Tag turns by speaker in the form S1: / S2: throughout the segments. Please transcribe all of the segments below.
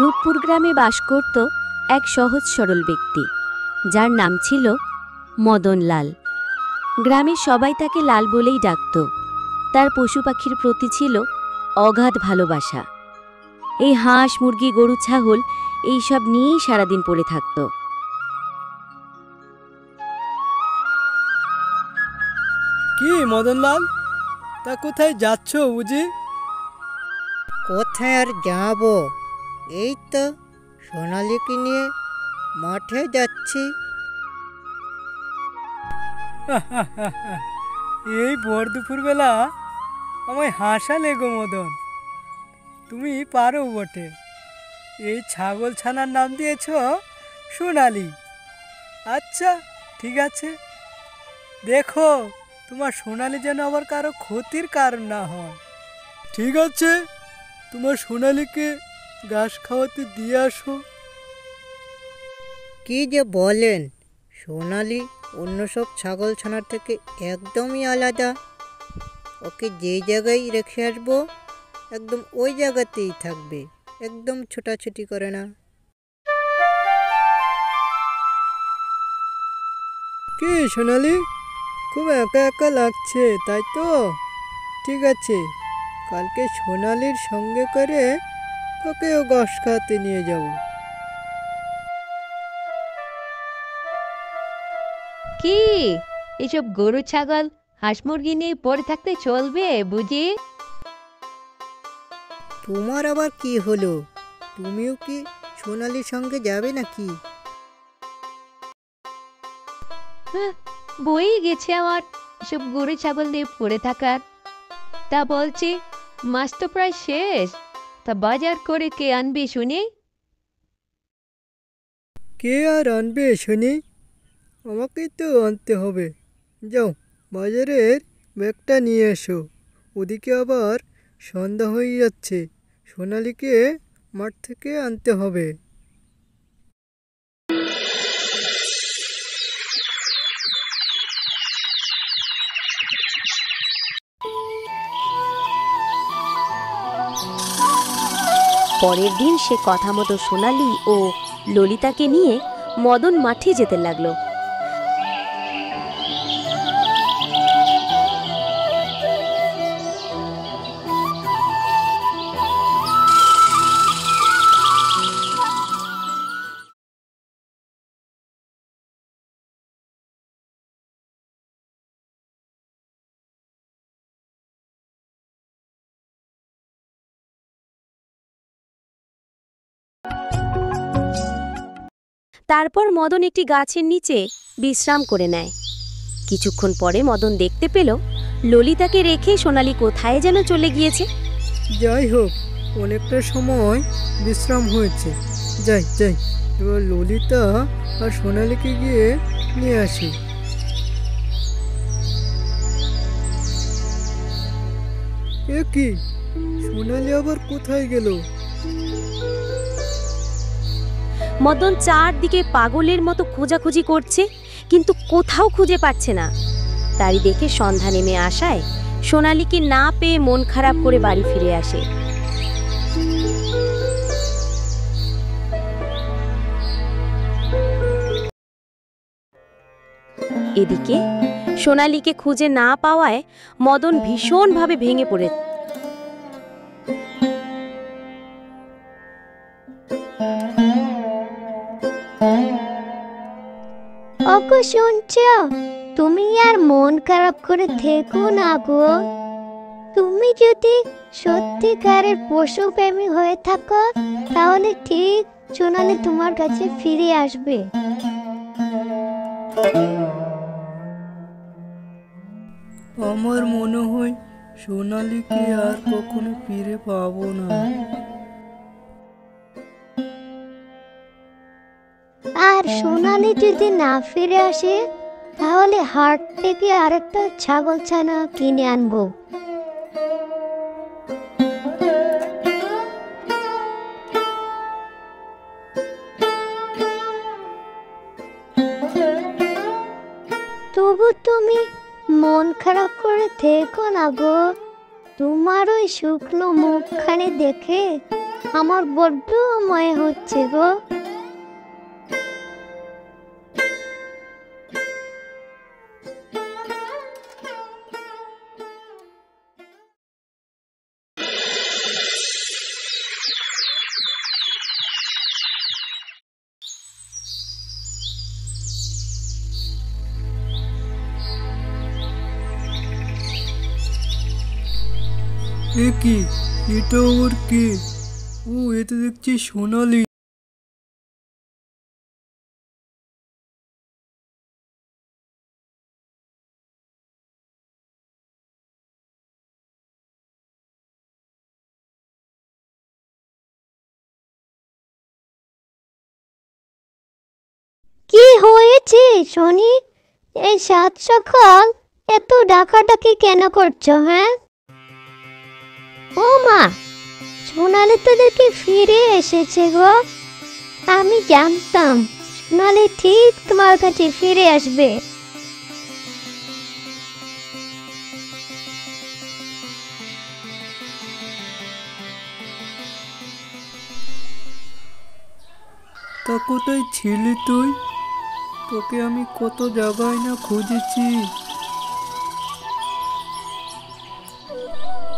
S1: রূপপুর গ্রামে বাস করত এক সহজ সরল ব্যক্তি, যার নাম ছিল মদন লাল। গ্রামের সবাই তাকে লাল বলেই ডাকত। তার পশু পাখির প্রতি ছিল অগাধ ভালোবাসা। এই হাঁস, মুরগি, গরু, ছাগল এইসব নিয়েই সারাদিন পড়ে থাকত।
S2: কি মদনলাল, তা কোথায় যাচ্ছ বুঝি?
S3: কোথায় আর যাব, এই তো সোনালীকে নিয়ে মাঠে যাচ্ছি।
S2: এই ভোর দুপুরবেলা আমায় হাসালে গো মদন। তুমি পারো বটে। এই ছাগল ছানার নাম দিয়েছ সোনালি। আচ্ছা ঠিক আছে, দেখো তোমার সোনালি যেন আবার কারো ক্ষতির কারণ না হয়। ঠিক আছে, তোমার সোনালিকে ঘাস খাওয়াতে দিয়ে আসো।
S3: কি যে বলেন, সোনালি অন্য সব ছাগল ছানার থেকে একদমই আলাদা। ওকে যে জায়গায় রেখে আসবো একদম ওই জায়গাতেই থাকবে, একদম ছোটাছুটি করে না।
S2: কি সোনালি, খুব একা একা লাগছে তাই তো? ঠিক আছে, কালকে সোনালির সঙ্গে করে তোকেও ঘাস খাওয়াতে নিয়ে যাব।
S4: কি এসব গরু, ছাগল, হাঁস, মুরগি নিয়ে পড়ে থাকতে চলবে বুঝি?
S3: তোমার আবার কি হলো? তুমিও কি সোনালির সঙ্গে যাবে নাকি?
S4: বই গেছে আমার সব গরু ছাগল দিয়ে পড়ে থাকার। তা বলছি, মাস তো প্রায় শেষ, তা বাজার করে কে আনবি শুনি?
S2: কে আর আনবে শুনি? আমাকেই তো আনতে হবে। যাও, বাজারের ব্যাগটা নিয়ে এসো। ওদিকে আবার সন্ধ্যা হয়ে যাচ্ছে, সোনালিকে মাঠ থেকে আনতে হবে।
S1: পরের দিন সে কথা মতো সোনালি ও ললিতাকে নিয়ে মদন মাঠে যেতে লাগলো। তারপর মদন একটি গাছের নিচে বিশ্রাম করে নেয়। কিছুক্ষণ পরে মদন দেখতে পেল ললিতাকে রেখে সোনালি কোথায় যেন চলে গিয়েছে।
S2: যাই হোক, অনেকটা সময় বিশ্রাম হয়েছে। যাই যাই, এবার ললিতা আর সোনালিকে গিয়ে নিয়ে আসি। এ কি, সোনালি আবার কোথায় গেল?
S1: মদন চারদিকে পাগলের মতো খোঁজাখুঁজি করছে, কিন্তু কোথাও খুঁজে পাচ্ছে না। তারই দেখে সন্ধ্যা নেমে আসায় সোনালিকে না পেয়ে মন খারাপ করে বাড়ি ফিরে আসে। এদিকে সোনালিকে খুঁজে না পাওয়ায় মদন ভীষণভাবে ভেঙে পড়ে।
S5: ওগো শুনছ? তুমি আর মন খারাপ করে থেকো না গো। তুমি যদি সত্যিকারের পশু প্রেমী হয়ে থাকো, তাহলে ঠিক সোনালি তোমার কাছে ফিরে আসবে।
S2: আমার মনে হয় সোনালিকে আর কখনো ফিরে পাবো না।
S5: আর সোনালি যদি না ফিরে আসে, তাহলে হাট থেকে আরেকটা ছাগল ছানা কিনে আনবো। তবু তুমি মন খারাপ করে থেকো না গো। তোমার ওই শুকনো মুখখানি দেখে আমার বড্ড মনে হচ্ছে গো।
S2: এ কি, এটা ওর কে? ও, এটা দেখছি সোনালি।
S5: কি হয়েছে শুনি? এই সাত সকাল এত ডাকাডাকি কেন করছো? হ্যাঁ, ও মা, সোনালি তো দেখি ফিরে এসেছে গো। আমি জানতাম সোনালি ঠিক তোমার কাছে ফিরে আসবে।
S2: তা কোথায় ছিলি তুই? তোকে আমি কত জায়গায় না খুঁজেছি।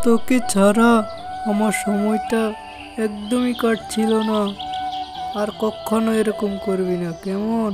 S2: তোকে ছাড়া আমার সময়টা একদমই কাটছিল না। আর কখনো এরকম করবি না, কেমন?